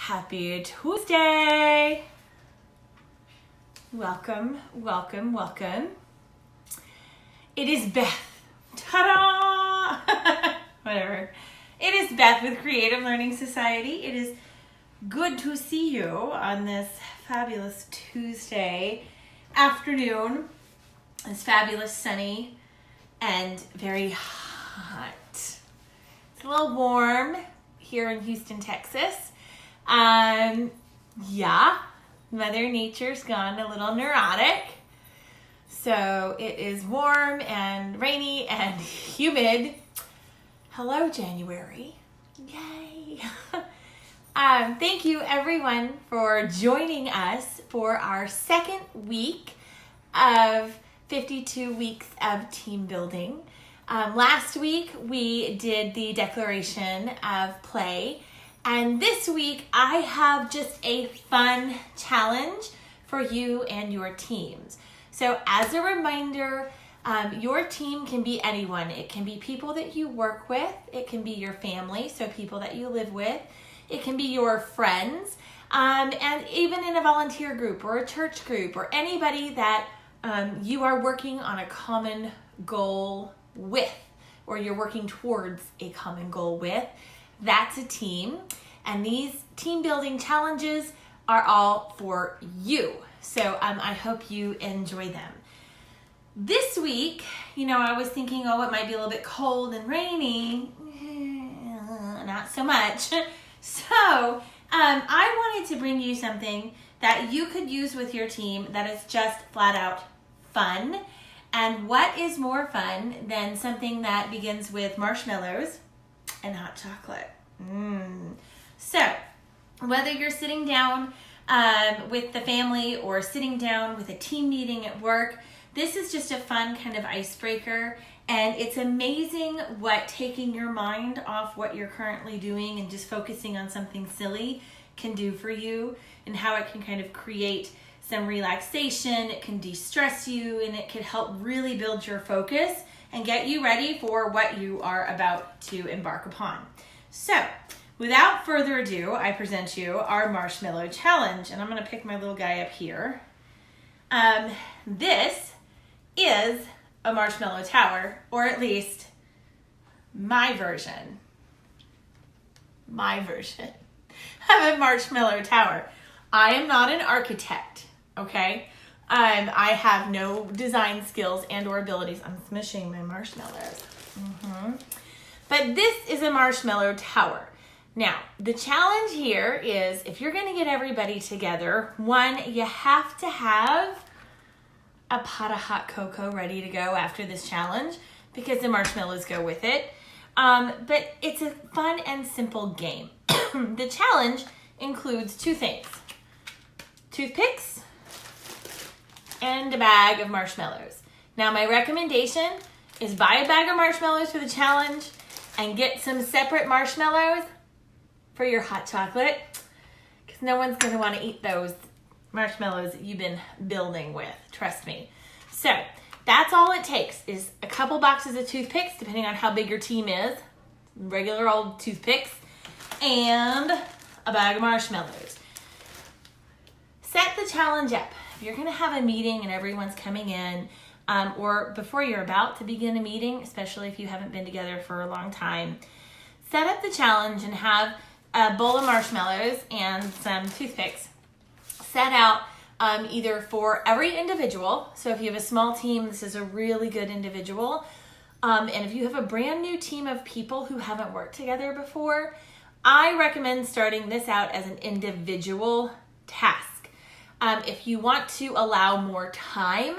Happy Tuesday. Welcome. It is Beth. Ta-da! Whatever. It is Beth with Creative Learning Society. It is good to see you on this fabulous Tuesday afternoon. It's fabulous, sunny, and very hot. It's a little warm here in Houston, Texas. Mother Nature's gone a little neurotic. So it is warm and rainy and humid. Hello, January. Yay. Thank you everyone for joining us for our second week of 52 weeks of team building. Last week we did the declaration of play, and this week I have just a fun challenge for you and your teams. So as a reminder, your team can be anyone. It can be people that you work with. It can be your family, so people that you live with. It can be your friends, and even in a volunteer group or a church group or anybody that you are working on a common goal with, or you're working towards a common goal with. That's a team, and these team building challenges are all for you. So I hope you enjoy them. This week, I was thinking, it might be a little bit cold and rainy. Not so much. So I wanted to bring you something that you could use with your team that is just flat out fun. And what is more fun than something that begins with marshmallows and hot chocolate? So whether you're sitting down with the family or sitting down with a team meeting at work, this is just a fun kind of icebreaker. And it's amazing what taking your mind off what you're currently doing and just focusing on something silly can do for you, and how it can kind of create some relaxation. It can de-stress you, and it can help really build your focus and get you ready for what you are about to embark upon. So without further ado, I present you our Marshmallow Challenge, and I'm going to pick my little guy up here. This is a marshmallow tower, or at least my version of a marshmallow tower. I am not an architect, okay? I have no design skills and or abilities. I'm smishing my marshmallows. But this is a marshmallow tower. Now, the challenge here is, if you're gonna get everybody together, one, you have to have a pot of hot cocoa ready to go after this challenge, because the marshmallows go with it. But it's a fun and simple game. The challenge includes two things: toothpicks and a bag of marshmallows. Now, my recommendation is buy a bag of marshmallows for the challenge and get some separate marshmallows for your hot chocolate, because no one's going to want to eat those marshmallows that you've been building with, trust me. So that's all it takes, is a couple boxes of toothpicks, depending on how big your team is, regular old toothpicks, and a bag of marshmallows. Set the challenge up. If you're going to have a meeting and everyone's coming in, or before you're about to begin a meeting, especially if you haven't been together for a long time, set up the challenge and have a bowl of marshmallows and some toothpicks set out either for every individual. So if you have a small team, this is a really good individual. And if you have a brand new team of people who haven't worked together before, I recommend starting this out as an individual task. If you want to allow more time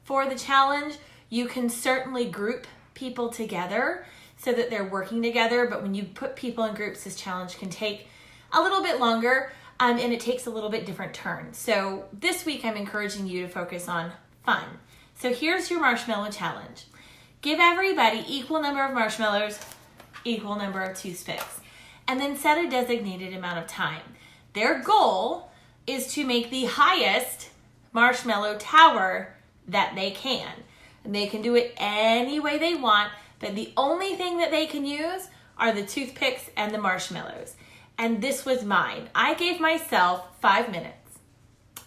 for the challenge, you can certainly group people together so that they're working together. But when you put people in groups, this challenge can take a little bit longer, and it takes a little bit different turn. So this week I'm encouraging you to focus on fun. So here's your marshmallow challenge. Give everybody equal number of marshmallows, equal number of toothpicks, and then set a designated amount of time. Their goal is to make the highest marshmallow tower that they can. And they can do it any way they want, but the only thing that they can use are the toothpicks and the marshmallows. And this was mine. I gave myself 5 minutes.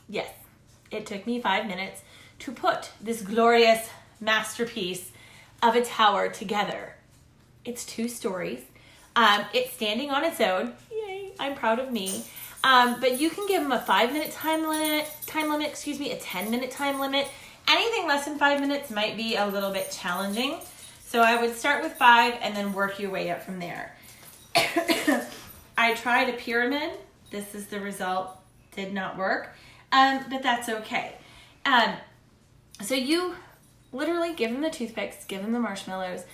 Yes, it took me 5 minutes to put this glorious masterpiece of a tower together. It's 2 stories. It's standing on its own. Yay, I'm proud of me. But you can give them a 5-minute time limit, a 10-minute time limit. Anything less than 5 minutes might be a little bit challenging. So I would start with 5 and then work your way up from there. I tried a pyramid. This is the result. Did not work. But that's okay. So you literally give them the toothpicks, give them the marshmallows,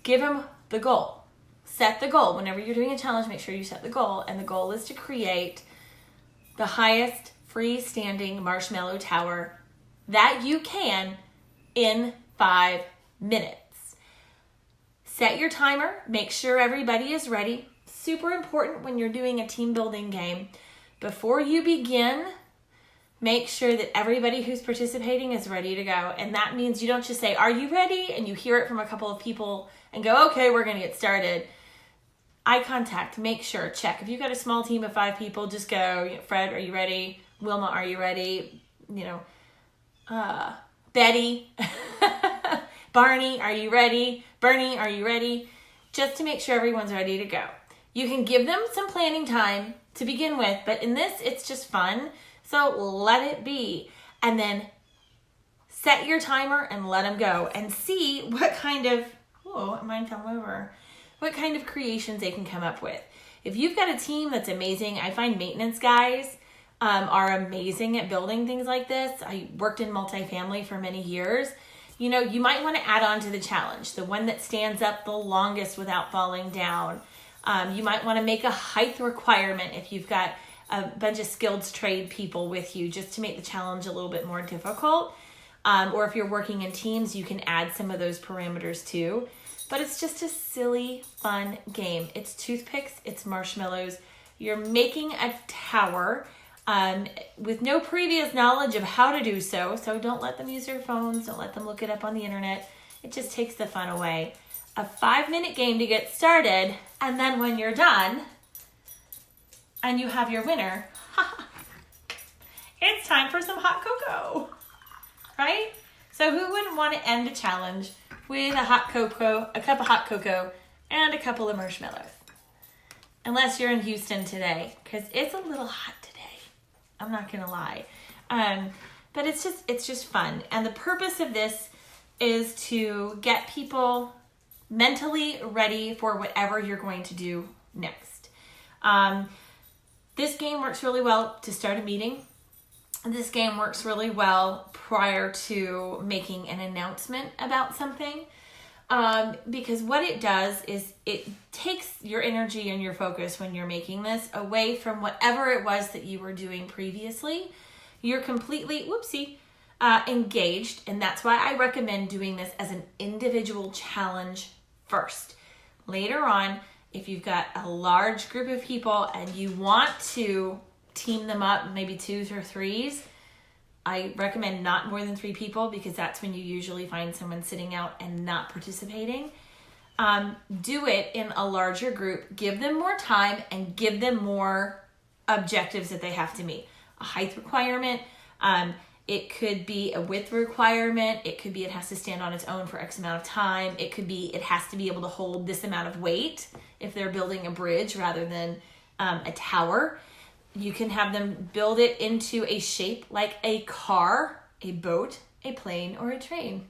give them the goal. Set the goal. Whenever you're doing a challenge, make sure you set the goal. And the goal is to create the highest freestanding marshmallow tower that you can in 5 minutes. Set your timer. Make sure everybody is ready. Super important when you're doing a team building game. Before you begin, make sure that everybody who's participating is ready to go. And that means you don't just say, "Are you ready?" and you hear it from a couple of people and go, "Okay, we're going to get started." Eye contact, make sure, check. If you've got a small team of 5 people, just go, "Fred, are you ready? Wilma, are you ready? Betty, Barney, are you ready? Bernie, are you ready?" Just to make sure everyone's ready to go. You can give them some planning time to begin with, but in this, it's just fun. So let it be. And then set your timer and let them go and see what kind of, mine fell over, what kind of creations they can come up with. If you've got a team that's amazing, I find maintenance guys are amazing at building things like this. I worked in multifamily for many years. You might want to add on to the challenge, the one that stands up the longest without falling down. You might want to make a height requirement if you've got a bunch of skilled trade people with you, just to make the challenge a little bit more difficult. Or if you're working in teams, you can add some of those parameters too. But it's just a silly, fun game. It's toothpicks, it's marshmallows. You're making a tower with no previous knowledge of how to do so. So don't let them use their phones. Don't let them look it up on the internet. It just takes the fun away. A 5-minute game to get started. And then when you're done and you have your winner, it's time for some hot cocoa, right? So who wouldn't want to end a challenge with a cup of hot cocoa, and a couple of marshmallows? Unless you're in Houston today, because it's a little hot today. I'm not gonna lie, but it's just fun. And the purpose of this is to get people mentally ready for whatever you're going to do next. This game works really well to start a meeting. This game works really well prior to making an announcement about something, because what it does is it takes your energy and your focus when you're making this away from whatever it was that you were doing previously. You're completely, engaged, and that's why I recommend doing this as an individual challenge first. Later on, if you've got a large group of people and you want to team them up, maybe 2s or 3s, I recommend not more than 3 people, because that's when you usually find someone sitting out and not participating. Do it in a larger group. Give them more time and give them more objectives that they have to meet. A height requirement. It could be a width requirement. It could be it has to stand on its own for X amount of time. It could be it has to be able to hold this amount of weight if they're building a bridge rather than a tower. You can have them build it into a shape like a car, a boat, a plane, or a train.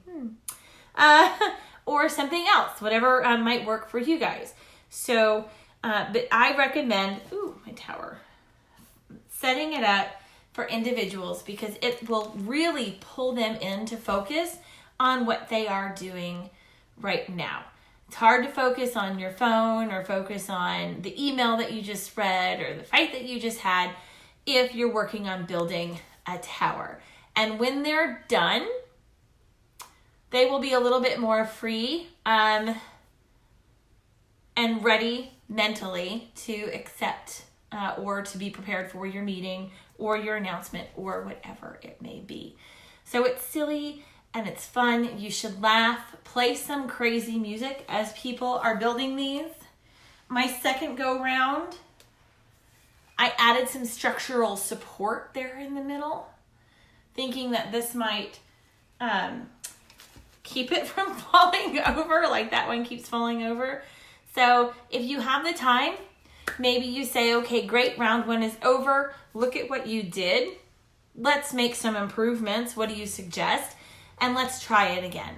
Or something else, whatever might work for you guys. So, but I recommend, my tower, setting it up for individuals, because it will really pull them into focus on what they are doing right now. It's hard to focus on your phone or focus on the email that you just read or the fight that you just had if you're working on building a tower. And when they're done, they will be a little bit more free and ready mentally to accept or to be prepared for your meeting or your announcement or whatever it may be. So it's silly and it's fun. You should laugh, play some crazy music as people are building these. My second go round, I added some structural support there in the middle, thinking that this might keep it from falling over, like that one keeps falling over. So if you have the time, maybe you say, okay, great, round one is over. Look at what you did. Let's make some improvements. What do you suggest? And let's try it again.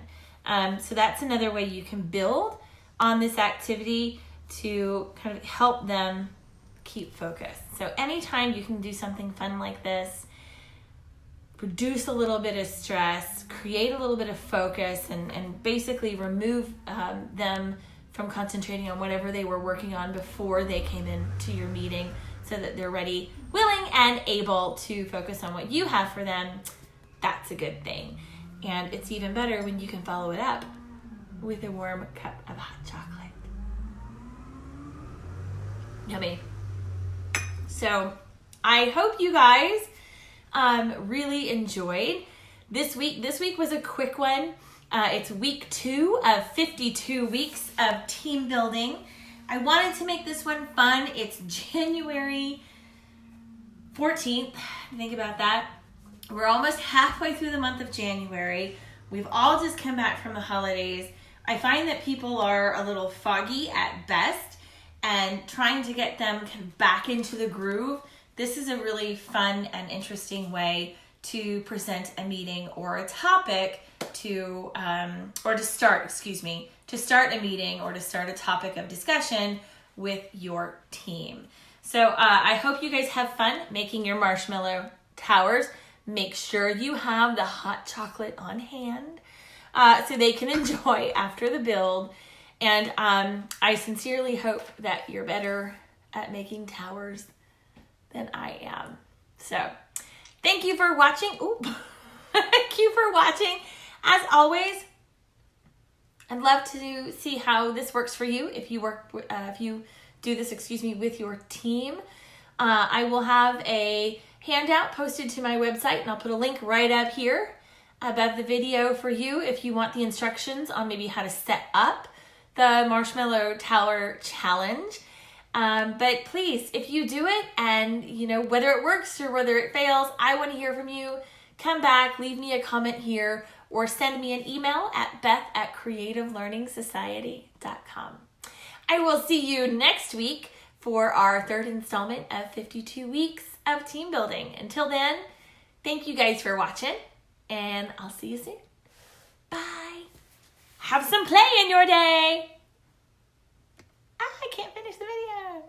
So that's another way you can build on this activity to kind of help them keep focused. So anytime you can do something fun like this, reduce a little bit of stress, create a little bit of focus, and basically remove them from concentrating on whatever they were working on before they came into your meeting, so that they're ready, willing, and able to focus on what you have for them. That's a good thing. And it's even better when you can follow it up with a warm cup of hot chocolate. Yummy. So I hope you guys really enjoyed this week. This week was a quick one. It's week 2 of 52 weeks of team building. I wanted to make this one fun. It's January 14th. Think about that. We're almost halfway through the month of January. We've all just come back from the holidays. I find that people are a little foggy at best, and trying to get them kind of back into the groove. This is a really fun and interesting way to present a meeting or a topic to start a meeting or to start a topic of discussion with your team. So I hope you guys have fun making your marshmallow towers. Make sure you have the hot chocolate on hand so they can enjoy after the build. And I sincerely hope that you're better at making towers than I am. So thank you for watching. Thank you for watching. As always, I'd love to see how this works for you. If you do this, with your team. I will have a handout posted to my website, and I'll put a link right up here above the video for you if you want the instructions on maybe how to set up the Marshmallow Tower Challenge. But please, if you do it and whether it works or whether it fails, I want to hear from you. Come back, leave me a comment here, or send me an email at beth@creativelearningsociety.com. I will see you next week for our 3rd installment of 52 weeks of team building. Until then, thank you guys for watching, and I'll see you soon. Bye. Have some play in your day. I can't finish the video.